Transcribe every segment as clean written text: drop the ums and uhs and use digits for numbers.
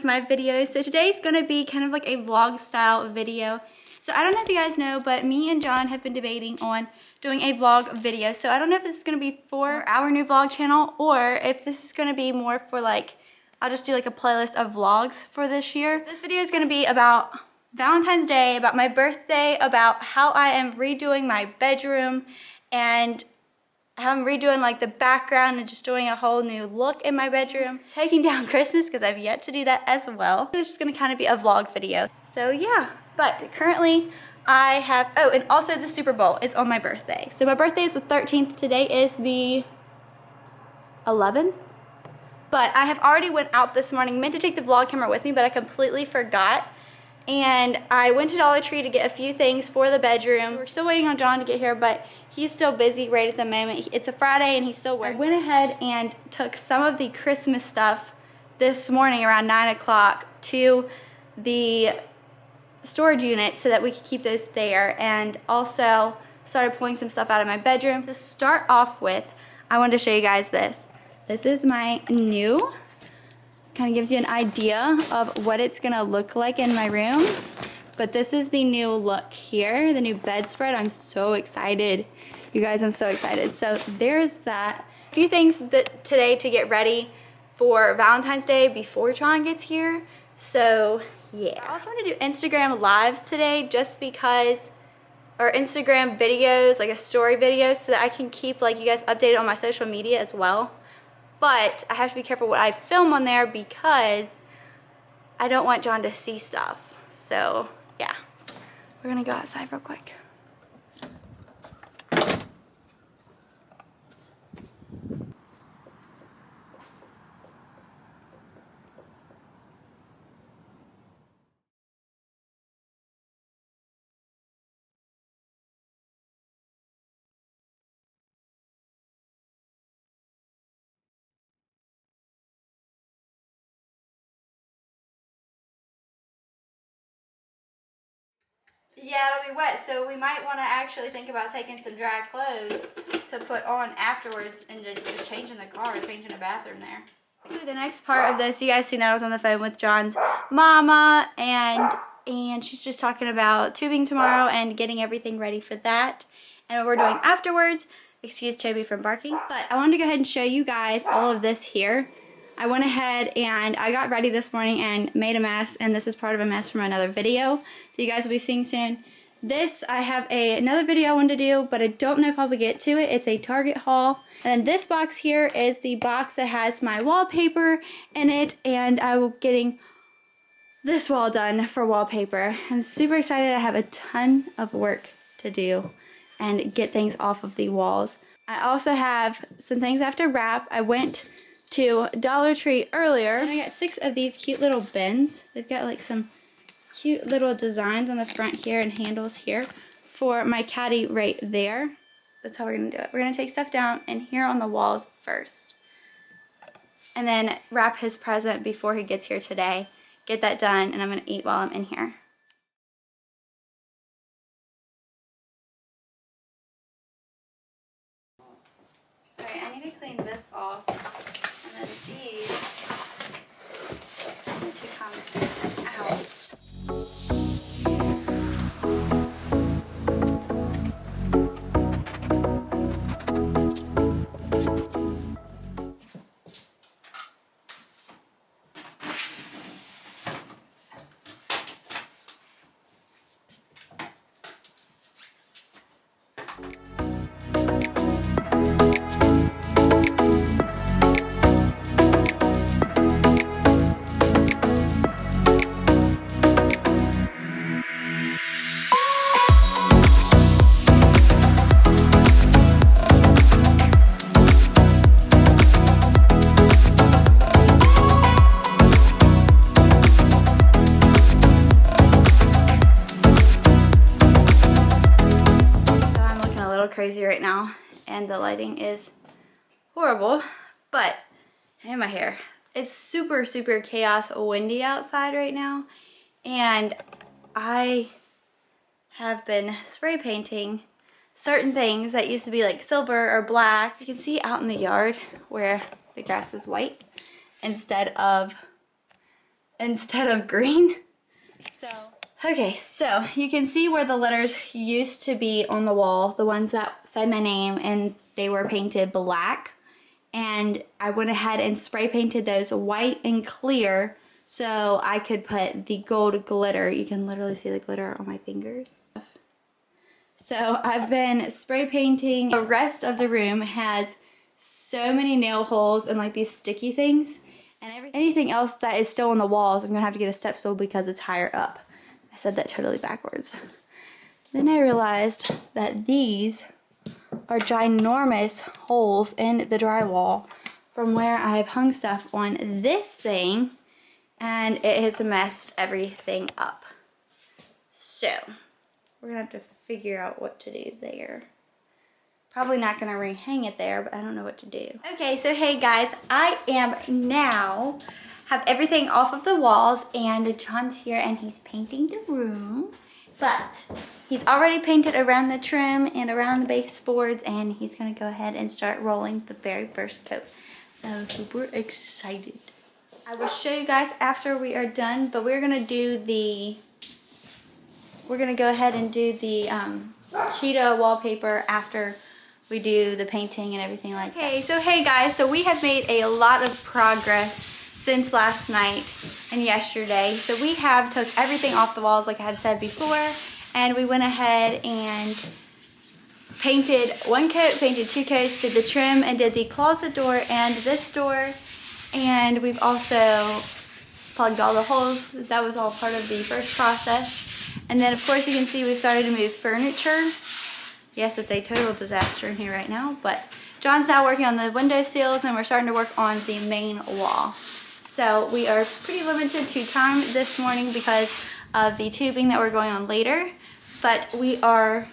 of my videos. So today's gonna be kind of like a vlog style video. So I don't know if you guys know, but me and John have been debating on doing a vlog video. So I don't know if this is gonna be for our new vlog channel or if this is gonna be more for like, I'll just do like a playlist of vlogs for this year. This video is gonna be about Valentine's Day, about my birthday, about how I am redoing my bedroom and how I'm redoing like the background and just doing a whole new look in my bedroom. Taking down Christmas because I've yet to do that as well. It's just gonna kind of be a vlog video. So yeah, but currently I have, oh, and also the Super Bowl is on my birthday. So my birthday is the 13th. Today is the 11th. But I have already went out this morning, meant to take the vlog camera with me, but I completely forgot. And I went to Dollar Tree to get a few things for the bedroom. We're still waiting on John to get here, but he's still busy right at the moment. It's a Friday and he's still working. I went ahead and took some of the Christmas stuff this morning around 9 o'clock to the storage unit so that we could keep those there, and also started pulling some stuff out of my bedroom. To start off with, I wanted to show you guys this. This is my new, kind of gives you an idea of what it's gonna look like in my room. But this is the new look here, the new bedspread. I'm so excited. You guys, I'm so excited. So there's that. A few things that today to get ready for Valentine's Day before John gets here. So yeah. I also want to do Instagram lives today just because, or Instagram videos, like a story video, so that I can keep like you guys updated on my social media as well. But I have to be careful what I film on there because I don't want John to see stuff. So yeah, we're gonna go outside real quick. Yeah, it'll be wet, so we might want to actually think about taking some dry clothes to put on afterwards and just changing the car, changing the bathroom there. The next part of this, you guys seen that I was on the phone with John's mama, and she's just talking about tubing tomorrow and getting everything ready for that. And what we're doing afterwards, excuse Toby from barking, but I wanted to go ahead and show you guys all of this here. I went ahead and I got ready this morning and made a mess, and this is part of a mess from another video that you guys will be seeing soon. This, I have another video I wanted to do, but I don't know if I'll get to it. It's a Target haul. And then this box here is the box that has my wallpaper in it, and I will be getting this wall done for wallpaper. I'm super excited. I have a ton of work to do and get things off of the walls. I also have some things I have to wrap. I went to Dollar Tree earlier and I got 6 of these cute little bins. They've got like some cute little designs on the front here and handles here for my caddy right there. That's how we're gonna do it. We're gonna take stuff down in here on the walls first and then wrap his present before he gets here today. Get that done, and I'm gonna eat while I'm in here. Alright, I need to clean this off, and then these need to come out. Crazy right now, and the lighting is horrible, but and my hair, it's super chaos windy outside right now, and I have been spray painting certain things that used to be like silver or black. You can see out in the yard where the grass is white instead of instead of green. So, okay, so you can see where the letters used to be on the wall, the ones that said my name, and they were painted black. And I went ahead and spray painted those white and clear so I could put the gold glitter. You can literally see the glitter on my fingers. So I've been spray painting. The rest of the room has so many nail holes and like these sticky things. And anything else that is still on the walls, I'm gonna have to get a step stool because it's higher up. I said that totally backwards. Then I realized that these are ginormous holes in the drywall from where I've hung stuff on this thing, and it has messed everything up. So we're gonna have to figure out what to do there. Probably not gonna rehang it there, but I don't know what to do. Okay, so hey guys, I am now have everything off of the walls, and John's here and he's painting the room. But he's already painted around the trim and around the baseboards, and he's gonna go ahead and start rolling the very first coat. So I'm super excited. I will show you guys after we are done, but we're gonna go ahead and do the cheetah wallpaper after we do the painting and everything like that. Okay, so hey guys, so we have made a lot of progress since last night and yesterday. So we have took everything off the walls like I had said before, and we went ahead and painted one coat, painted two coats, did the trim, and did the closet door and this door. And we've also plugged all the holes. That was all part of the first process. And then of course you can see we've started to move furniture. Yes, it's a total disaster in here right now, but John's now working on the window sills and we're starting to work on the main wall. So we are pretty limited to time this morning because of the tubing that we're going on later, but we are,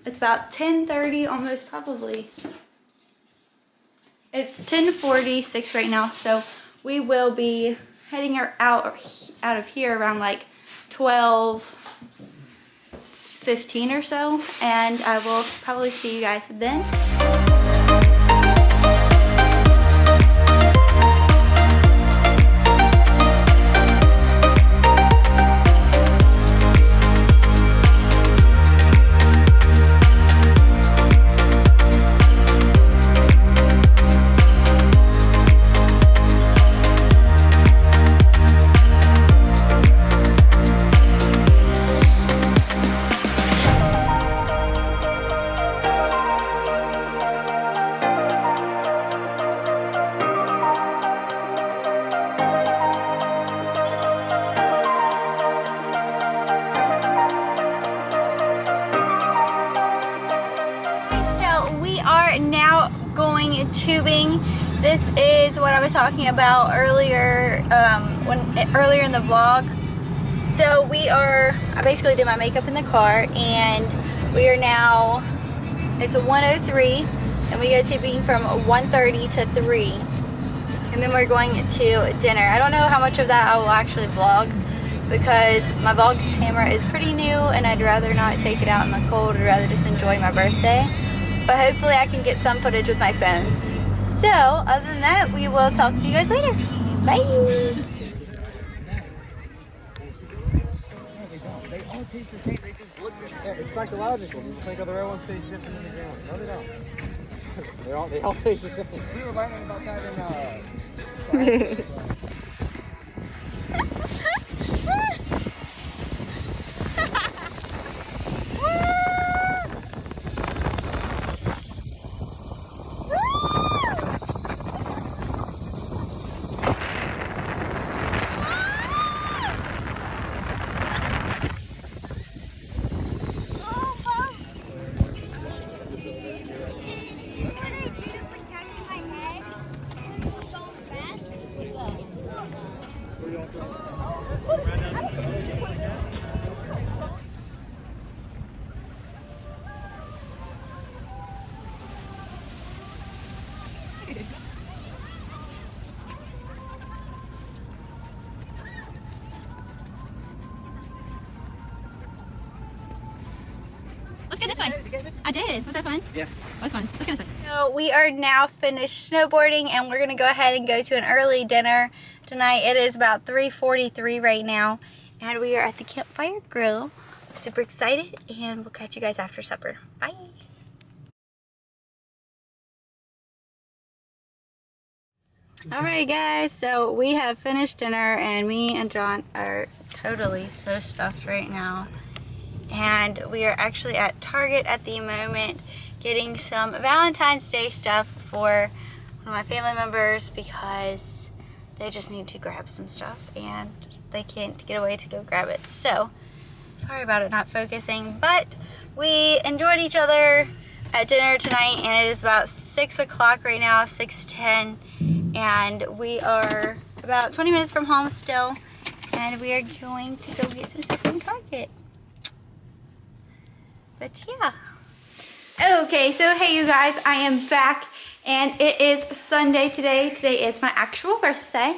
it's about 10:30 almost, probably. It's 10:46 right now, so we will be heading out of here around like 12:15 or so, and I will probably see you guys then. Now going tubing. This is what I was talking about earlier earlier in the vlog. So I basically did my makeup in the car, and we are now, it's a 1:03, and we go tubing from 1:30 to 3, and then we're going to dinner. I don't know how much of that I will actually vlog because my vlog camera is pretty new and I'd rather not take it out in the cold. I'd rather just enjoy my birthday. But hopefully I can get some footage with my phone. So, other than that, we will talk to you guys later. Bye! They all taste the same, they just look different. It's psychological. You think other ones taste different than the green ones. No, they don't. They all taste the same. We were learning about that in getting it? I did. Was that fun? Yeah. That was fun. That's kind of fun. So we are now finished snowboarding and we're gonna go ahead and go to an early dinner tonight. It is about 3:43 right now and we are at the campfire grill. We're super excited and we'll catch you guys after supper. Bye. Alright guys, so we have finished dinner and me and John are totally so stuffed right now. And we are actually at Target at the moment getting some Valentine's Day stuff for one of my family members because they just need to grab some stuff and they can't get away to go grab it. So, sorry about it not focusing, but we enjoyed each other at dinner tonight and it is about 6 o'clock right now, 6:10, and we are about 20 minutes from home still and we are going to go get some stuff from Target. But yeah. Okay, so hey you guys, I am back and it is Sunday today. Today is my actual birthday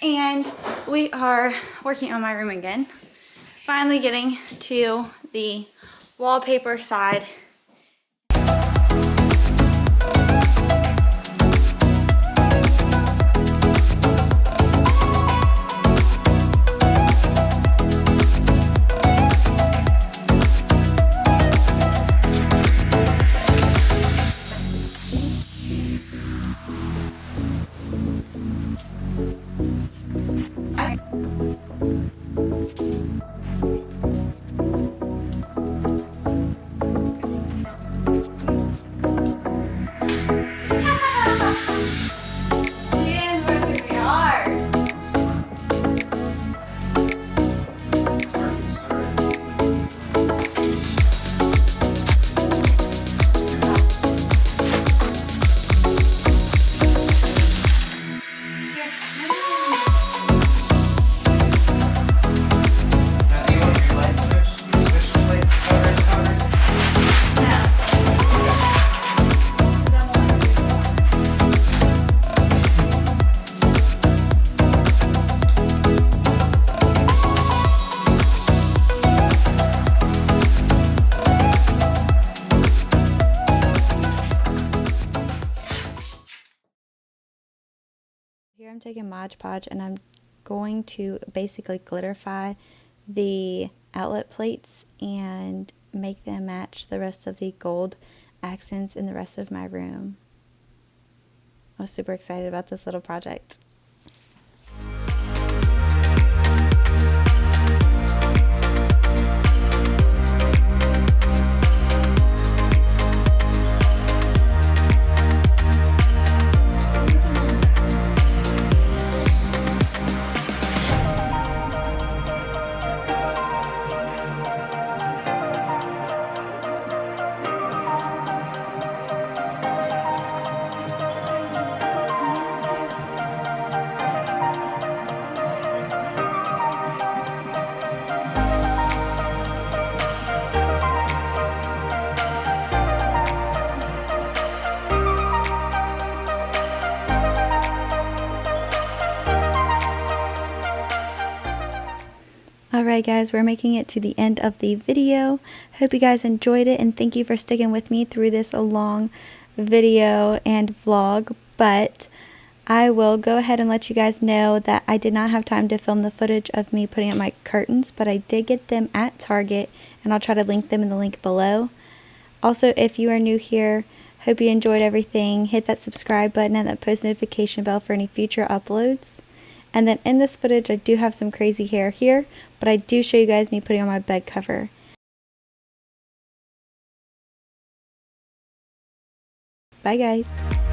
and we are working on my room again. Finally getting to the wallpaper side. Here I'm taking Mod Podge and I'm going to basically glitterify the outlet plates and make them match the rest of the gold accents in the rest of my room. I was super excited about this little project. Alright guys, we're making it to the end of the video. Hope you guys enjoyed it and thank you for sticking with me through this long video and vlog. But I will go ahead and let you guys know that I did not have time to film the footage of me putting up my curtains, but I did get them at Target and I'll try to link them in the link below. Also, if you are new here, hope you enjoyed everything. Hit that subscribe button and that post notification bell for any future uploads. And then in this footage, I do have some crazy hair here, but I do show you guys me putting on my bed cover. Bye guys.